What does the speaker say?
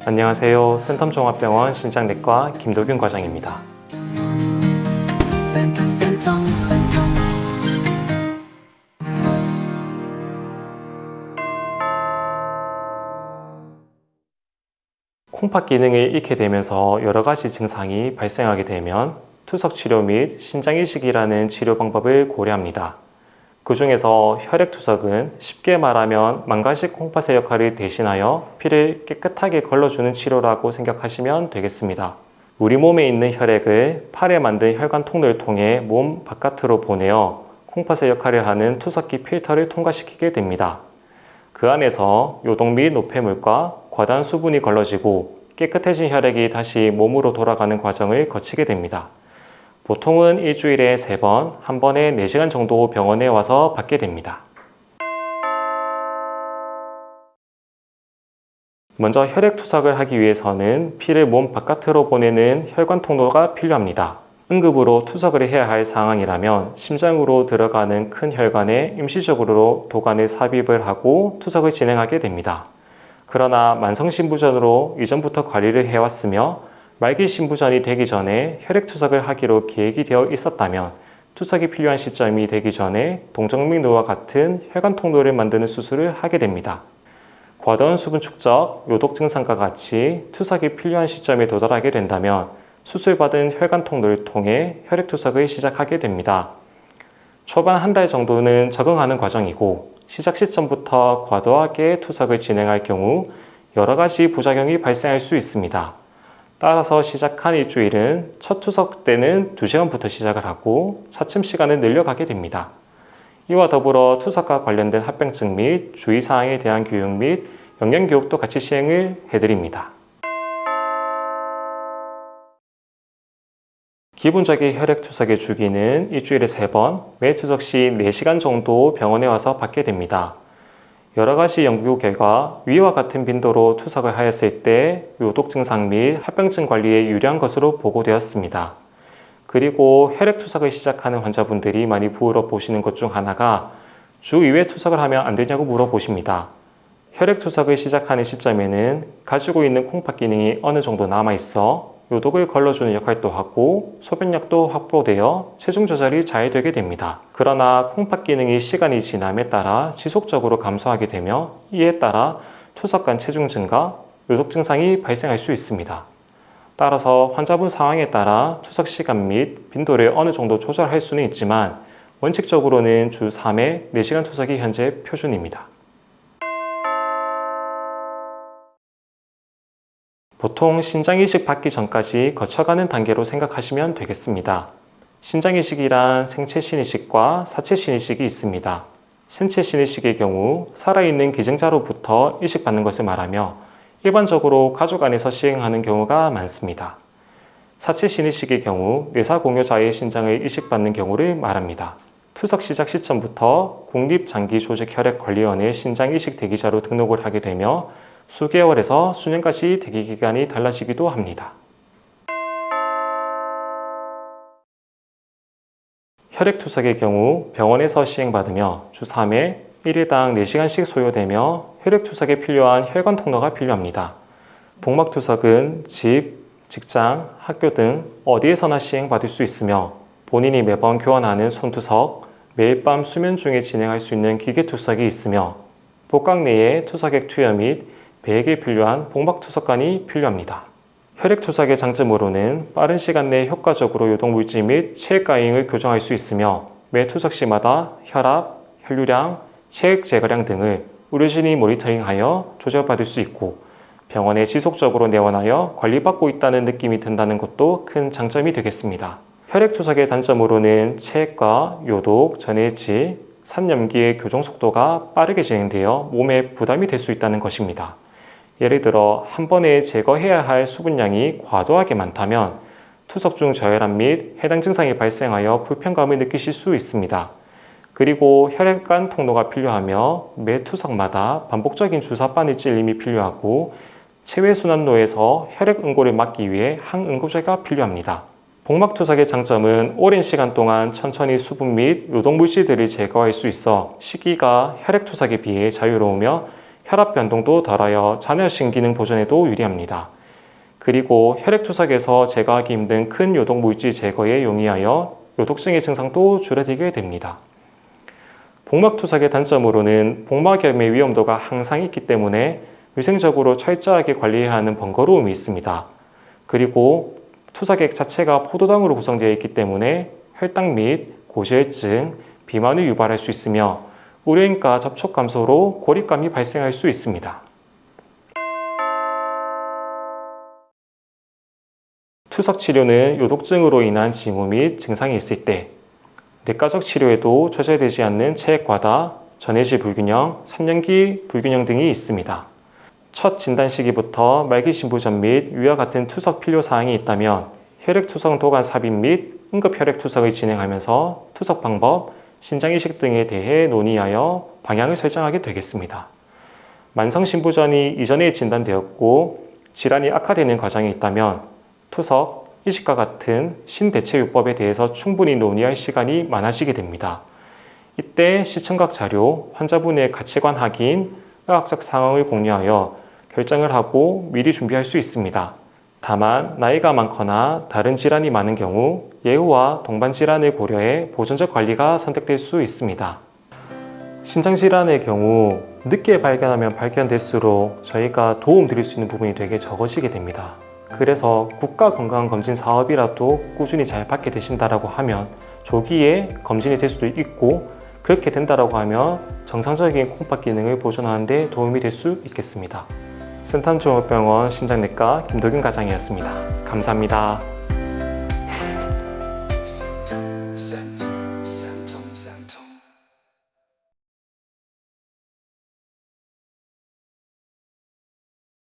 안녕하세요. 센텀종합병원 신장내과 김도균 과장입니다. 콩팥 기능을 잃게 되면서 여러 가지 증상이 발생하게 되면 투석 치료 및 신장 이식이라는 치료 방법을 고려합니다. 그 중에서 혈액투석은 쉽게 말하면 망가진 콩팥의 역할을 대신하여 피를 깨끗하게 걸러주는 치료라고 생각하시면 되겠습니다. 우리 몸에 있는 혈액을 팔에 만든 혈관 통로를 통해 몸 바깥으로 보내어 콩팥의 역할을 하는 투석기 필터를 통과시키게 됩니다. 그 안에서 요동 및 노폐물과 과다한 수분이 걸러지고 깨끗해진 혈액이 다시 몸으로 돌아가는 과정을 거치게 됩니다. 보통은 일주일에 3번, 한 번에 4시간 정도 병원에 와서 받게 됩니다. 먼저 혈액투석을 하기 위해서는 피를 몸 바깥으로 보내는 혈관 통로가 필요합니다. 응급으로 투석을 해야 할 상황이라면 심장으로 들어가는 큰 혈관에 임시적으로 도관을 삽입을 하고 투석을 진행하게 됩니다. 그러나 만성신부전으로 이전부터 관리를 해왔으며 말기 신부전이 되기 전에 혈액투석을 하기로 계획이 되어 있었다면 투석이 필요한 시점이 되기 전에 동정맥류와 같은 혈관 통로를 만드는 수술을 하게 됩니다. 과다한 수분 축적, 요독 증상과 같이 투석이 필요한 시점에 도달하게 된다면 수술받은 혈관 통로를 통해 혈액투석을 시작하게 됩니다. 초반 한 달 정도는 적응하는 과정이고 시작 시점부터 과도하게 투석을 진행할 경우 여러 가지 부작용이 발생할 수 있습니다. 따라서 시작한 일주일은 첫 투석 때는 2시간부터 시작을 하고 차츰 시간을 늘려가게 됩니다. 이와 더불어 투석과 관련된 합병증 및 주의사항에 대한 교육 및 영양교육도 같이 시행을 해드립니다. 기본적인 혈액투석의 주기는 일주일에 3번, 매 투석 시 4시간 정도 병원에 와서 받게 됩니다. 여러 가지 연구 결과 위와 같은 빈도로 투석을 하였을 때 요독 증상 및 합병증 관리에 유리한 것으로 보고되었습니다. 그리고 혈액투석을 시작하는 환자분들이 많이 물어보시는 것 중 하나가 주 2회 투석을 하면 안 되냐고 물어보십니다. 혈액투석을 시작하는 시점에는 가지고 있는 콩팥 기능이 어느 정도 남아있어 요독을 걸러주는 역할도 하고 소변력도 확보되어 체중 조절이 잘 되게 됩니다. 그러나 콩팥 기능이 시간이 지남에 따라 지속적으로 감소하게 되며 이에 따라 투석 간 체중 증가, 요독 증상이 발생할 수 있습니다. 따라서 환자분 상황에 따라 투석 시간 및 빈도를 어느 정도 조절할 수는 있지만 원칙적으로는 주 3회 4시간 투석이 현재 표준입니다. 보통 신장이식 받기 전까지 거쳐가는 단계로 생각하시면 되겠습니다. 신장이식이란 생체신이식과 사체신이식이 있습니다. 생체신이식의 경우 살아있는 기증자로부터 이식받는 것을 말하며 일반적으로 가족 안에서 시행하는 경우가 많습니다. 사체신이식의 경우 뇌사공여자의 신장을 이식받는 경우를 말합니다. 투석 시작 시점부터 국립장기조직혈액관리원의 신장이식 대기자로 등록을 하게 되며 수개월에서 수년까지 대기기간이 달라지기도 합니다. 혈액투석의 경우 병원에서 시행받으며 주 3회 1일당 4시간씩 소요되며 혈액투석에 필요한 혈관 통로가 필요합니다. 복막투석은 집, 직장, 학교 등 어디에서나 시행받을 수 있으며 본인이 매번 교환하는 손투석, 매일 밤 수면 중에 진행할 수 있는 기계투석이 있으며 복각 내에 투석액 투여 및 배액에 필요한 복막투석관이 필요합니다. 혈액투석의 장점으로는 빠른 시간 내에 효과적으로 요독물질 및 체액 가잉을 교정할 수 있으며 매 투석 시마다 혈압, 혈류량, 체액 제거량 등을 의료진이 모니터링하여 조절받을 수 있고 병원에 지속적으로 내원하여 관리받고 있다는 느낌이 든다는 것도 큰 장점이 되겠습니다. 혈액투석의 단점으로는 체액과 요독, 전해질, 산염기의 교정 속도가 빠르게 진행되어 몸에 부담이 될 수 있다는 것입니다. 예를 들어 한 번에 제거해야 할 수분량이 과도하게 많다면 투석 중 저혈압 및 해당 증상이 발생하여 불편감을 느끼실 수 있습니다. 그리고 혈액관 통로가 필요하며 매 투석마다 반복적인 주사 바늘 찔림이 필요하고 체외순환로에서 혈액 응고를 막기 위해 항응고제가 필요합니다. 복막투석의 장점은 오랜 시간 동안 천천히 수분 및 요독물질들을 제거할 수 있어 시기가 혈액투석에 비해 자유로우며 혈압 변동도 덜하여 자녀신 기능 보존에도 유리합니다. 그리고 혈액투석에서 제거하기 힘든 큰 요독 물질 제거에 용이하여 요독증의 증상도 줄어들게 됩니다. 복막투석의 단점으로는 복막염의 위험도가 항상 있기 때문에 위생적으로 철저하게 관리해야 하는 번거로움이 있습니다. 그리고 투석액 자체가 포도당으로 구성되어 있기 때문에 혈당 및 고지혈증, 비만을 유발할 수 있으며 의료인과 접촉 감소로 고립감이 발생할 수 있습니다. 투석 치료는 요독증으로 인한 징후 및 증상이 있을 때, 내과적 치료에도 처절되지 않는 체액과다, 전해질 불균형, 삼년기 불균형 등이 있습니다. 첫 진단 시기부터 말기 신부전 및 위와 같은 투석 필요 사항이 있다면 혈액투석 도관 삽입 및 응급혈액투석을 진행하면서 투석 방법, 신장이식 등에 대해 논의하여 방향을 설정하게 되겠습니다. 만성신부전이 이전에 진단되었고 질환이 악화되는 과정이 있다면 투석, 이식과 같은 신대체요법에 대해서 충분히 논의할 시간이 많아지게 됩니다. 이때 시청각 자료, 환자분의 가치관 확인, 의학적 상황을 공유하여 결정을 하고 미리 준비할 수 있습니다. 다만 나이가 많거나 다른 질환이 많은 경우 예후와 동반 질환을 고려해 보존적 관리가 선택될 수 있습니다. 신장질환의 경우 늦게 발견하면 발견될수록 저희가 도움 드릴 수 있는 부분이 되게 적어지게 됩니다. 그래서 국가건강검진 사업이라도 꾸준히 잘 받게 되신다라고 하면 조기에 검진이 될 수도 있고 그렇게 된다라고 하면 정상적인 콩팥 기능을 보존하는 데 도움이 될 수 있겠습니다. 센텀종합병원 신장내과 김도균 과장이었습니다. 감사합니다.